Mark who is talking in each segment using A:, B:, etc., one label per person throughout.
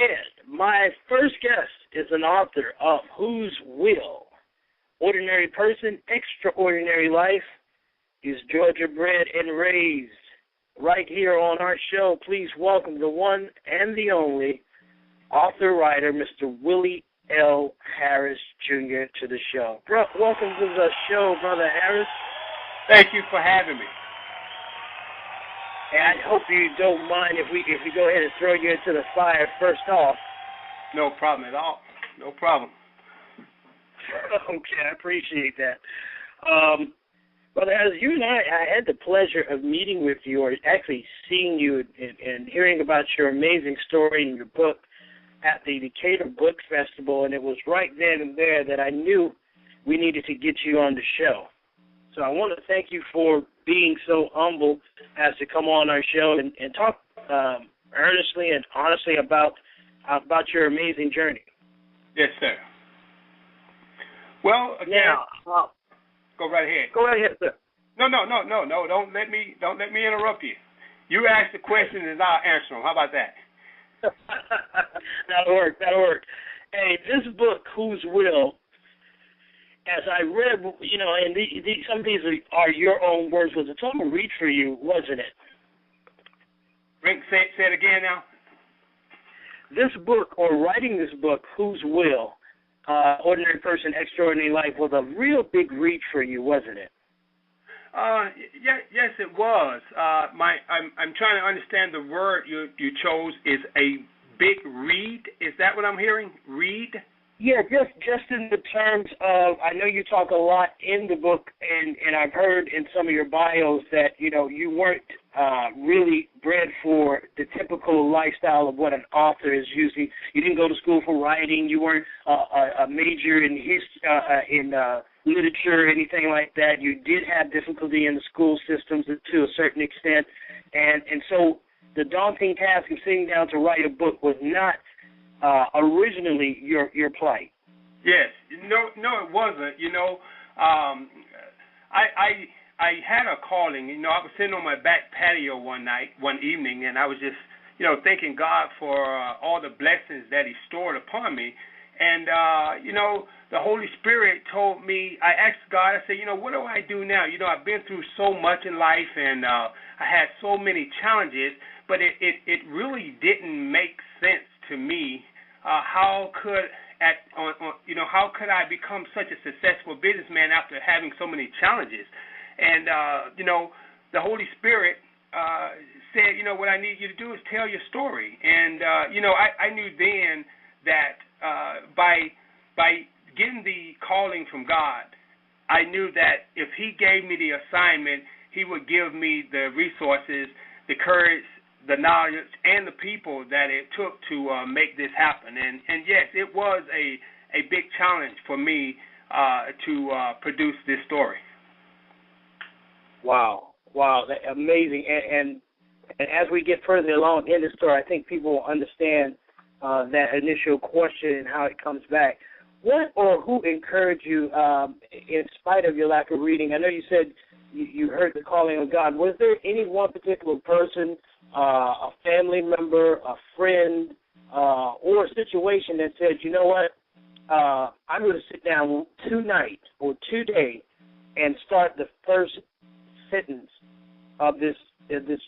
A: And my first guest is an author of Whose Will? Ordinary Person, Extraordinary Life. He's Georgia bred and raised. Right here on our show, please welcome the one and the only author-writer, Mr. Willie L. Harris, Jr. to the show. Welcome to the show, Brother Harris.
B: Thank you for having me.
A: And I hope you don't mind if we go ahead and throw you into the fire first off.
B: No problem at all. No problem.
A: Okay, I appreciate that. Brother Harris, you and I had the pleasure of meeting with you, or actually seeing you and hearing about your amazing story and your book at the Decatur Book Festival, and it was right then and there that I knew we needed to get you on the show. So I want to thank you for being so humble as to come on our show and talk earnestly and honestly about your amazing journey.
B: Yes, sir. Well, again, go right ahead.
A: Go right ahead, sir.
B: No. Don't let me interrupt you. You ask the question and I'll answer them. How about that?
A: That'll work. Hey, this book, Whose Will? As I read, and some of these are your own words. Was a total read for you, wasn't it?
B: Rick, say it again now.
A: This book, or writing this book, Whose Will? Ordinary Person, Extraordinary Life, was a real big read for you, wasn't it?
B: Yes, it was. I'm trying to understand the word you chose is a big read. Is that what I'm hearing? Read?
A: Yeah, just in the terms of, I know you talk a lot in the book, and I've heard in some of your bios that, you weren't really bred for the typical lifestyle of what an author is usually. You didn't go to school for writing. You weren't a major in literature or anything like that. You did have difficulty in the school systems to a certain extent. And so the daunting task of sitting down to write a book was not originally your plight.
B: Yes. No, it wasn't. I had a calling. I was sitting on my back patio one evening, and I was just, thanking God for all the blessings that He stored upon me. And, the Holy Spirit told me, I asked God, I said, what do I do now? I've been through so much in life, and I had so many challenges, but it really didn't make sense to me. How could I become such a successful businessman after having so many challenges? And, the Holy Spirit said, what I need you to do is tell your story. And, I knew then that by getting the calling from God, I knew that if He gave me the assignment, He would give me the resources, the courage, the knowledge, and the people that it took to make this happen. And yes, it was a big challenge for me to produce this story.
A: Wow, that's amazing. And as we get further along in the story, I think people will understand that initial question and how it comes back. What or who encouraged you in spite of your lack of reading? I know you said you heard the calling of God. Was there any one particular person, a family member, a friend, or a situation that said, you know what, I'm going to sit down tonight or today and start the first sentence of this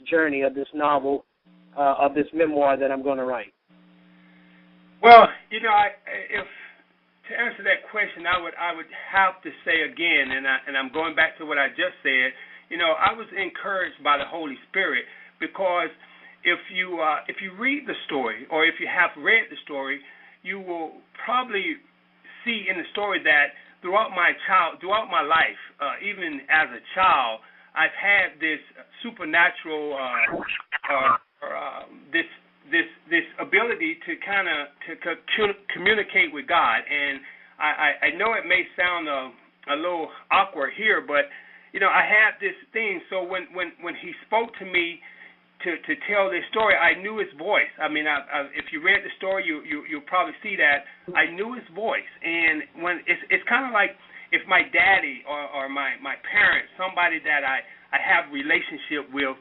A: journey, of this novel, of this memoir that I'm going to write?
B: Well, if to answer that question, I would have to say again, and I'm going back to what I just said. I was encouraged by the Holy Spirit, because if you read the story, or if you have read the story, you will probably see in the story that throughout my life, even as a child, I've had this supernatural this ability to kind of communicate with God. And I know it may sound a little awkward here, but I had this thing. So when He spoke to me to tell this story, I knew His voice. I mean, if you read the story, you'll probably see that I knew His voice. And when it's kind of like if my daddy or my parents, somebody that I have relationship with,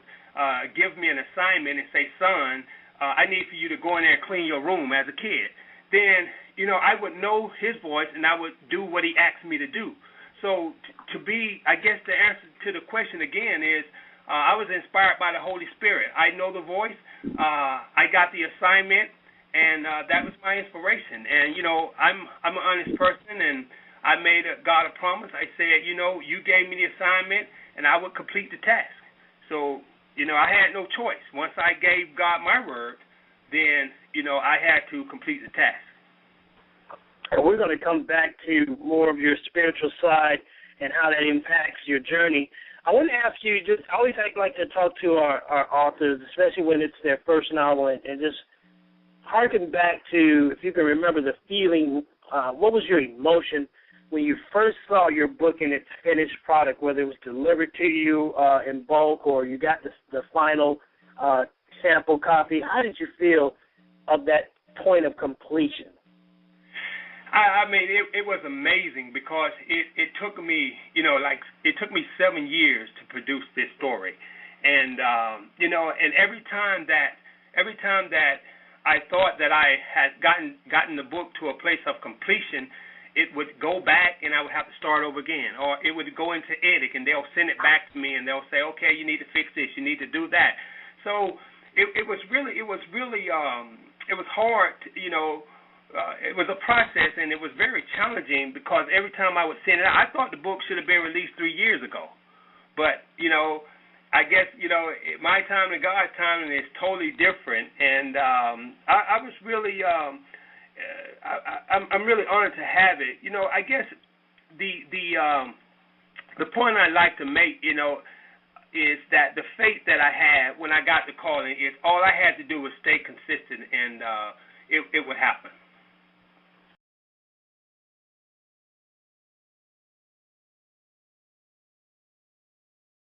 B: give me an assignment and say, son, I need for you to go in there and clean your room as a kid. Then, I would know his voice, and I would do what he asked me to do. So I guess the answer to the question again is, I was inspired by the Holy Spirit. I know the voice. I got the assignment, and that was my inspiration. And, I'm an honest person, and I made God a promise. I said, you gave me the assignment, and I would complete the task. So, I had no choice. Once I gave God my word, then, I had to complete the task.
A: We're going to come back to more of your spiritual side and how that impacts your journey. I want to ask you, I always like to talk to our authors, especially when it's their first novel, and just harken back to, if you can remember the feeling, what was your emotion when you first saw your book in its finished product, whether it was delivered to you in bulk or you got the final sample copy? How did you feel of that point of completion?
B: I mean, it was amazing because it took me, it took me 7 years to produce this story, and and every time that I thought that I had gotten the book to a place of completion, it would go back and I would have to start over again, or it would go into edit and they'll send it back to me and they'll say, okay, you need to fix this, you need to do that. So it was hard, it was a process, and it was very challenging because every time I would send it out, I thought the book should have been released 3 years ago. But, I guess, my time and God's timing is totally different. And I was really, I'm really honored to have it. I guess the point I like to make, is that the faith that I had when I got the calling is all I had to do was stay consistent, and it would happen.